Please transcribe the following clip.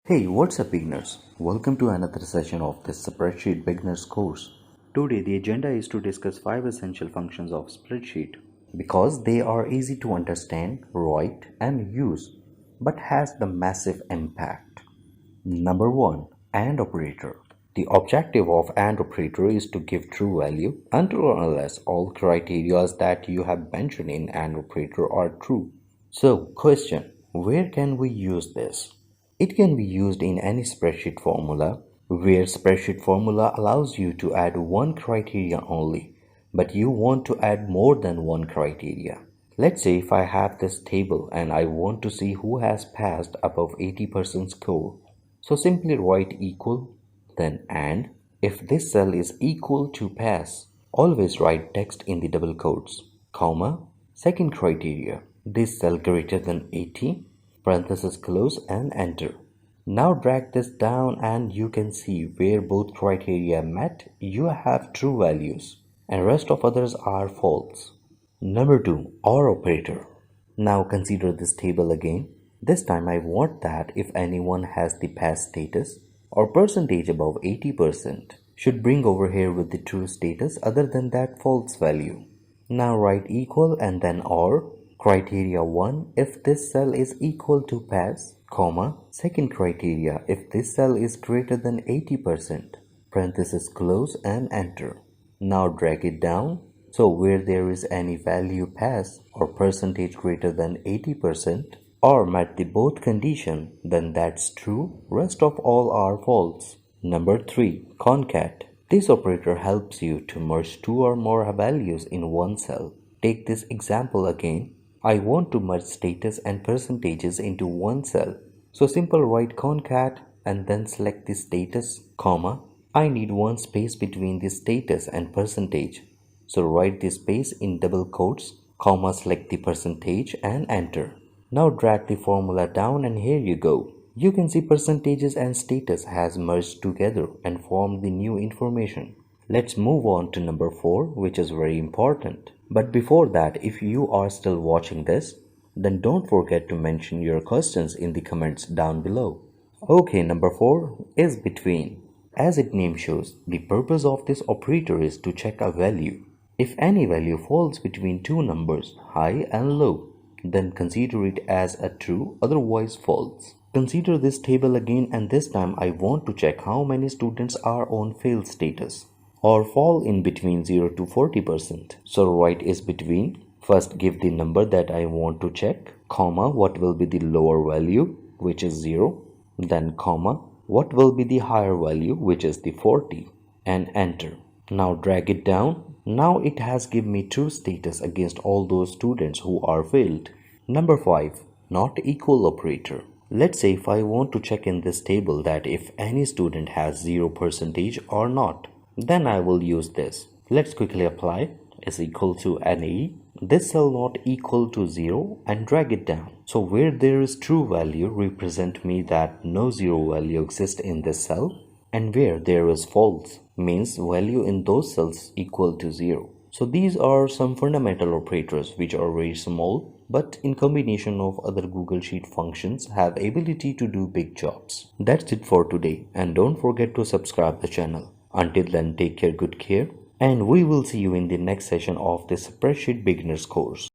Hey, what's up, beginners? Welcome to another session of this Spreadsheet Beginners course. Today, the agenda is to discuss 5 essential functions of spreadsheet because they are easy to understand, write, and use, but has the massive impact. Number 1. AND operator. The objective of AND operator is to give true value until or unless all criteria that you have mentioned in AND operator are true. So, question, where can we use this? It can be used in any spreadsheet formula, where spreadsheet formula allows you to add one criteria only, but you want to add more than one criteria. Let's say if I have this table and I want to see who has passed above 80% score. So simply write equal, then AND. If this cell is equal to pass, always write text in the double quotes, comma, second criteria, this cell greater than 80, parenthesis close and enter. Now drag this down and you can see where both criteria met, you have true values and rest of others are false. Number 2. OR operator. Now consider this table again. This time I want that if anyone has the pass status or percentage above 80% should bring over here with the true status other than that false value. Now write equal and then OR. Criteria 1 if this cell is equal to pass, comma, second criteria if this cell is greater than 80%, parenthesis close and enter. Now drag it down, so where there is any value pass or percentage greater than 80% or met the both condition, then that's true, rest of all are false. Number 3. Concat. This operator helps you to merge two or more values in one cell. Take this example again. I want to merge status and percentages into one cell. So simple write concat and then select the status, comma. I need one space between the status and percentage. So write the space in double quotes, comma, select the percentage and enter. Now drag the formula down and here you go. You can see percentages and status has merged together and formed the new information. Let's move on to number 4, which is very important. But before that, if you are still watching this, then don't forget to mention your questions in the comments down below. Okay, number 4 is between. As its name shows, the purpose of this operator is to check a value. If any value falls between two numbers, high and low, then consider it as a true, otherwise false. Consider this table again and this time I want to check how many students are on fail status or fall in between 0 to 40%. So write is between. First give the number that I want to check, comma, what will be the lower value, which is 0, then comma, what will be the higher value, which is the 40, and enter. Now drag it down. Now it has given me true status against all those students who are failed. Number 5. Not equal operator. Let's say if I want to check in this table that if any student has 0% or not, then I will use this. Let's quickly apply is equal to NE. This cell not equal to 0 and drag it down. So where there is true value represent me that no 0 value exists in this cell, and where there is false means value in those cells equal to 0. So these are some fundamental operators which are very small but in combination of other Google Sheet functions have ability to do big jobs. That's it for today and don't forget to subscribe the channel. Until then, take care, good care, and we will see you in the next session of this Spreadsheet Beginners course.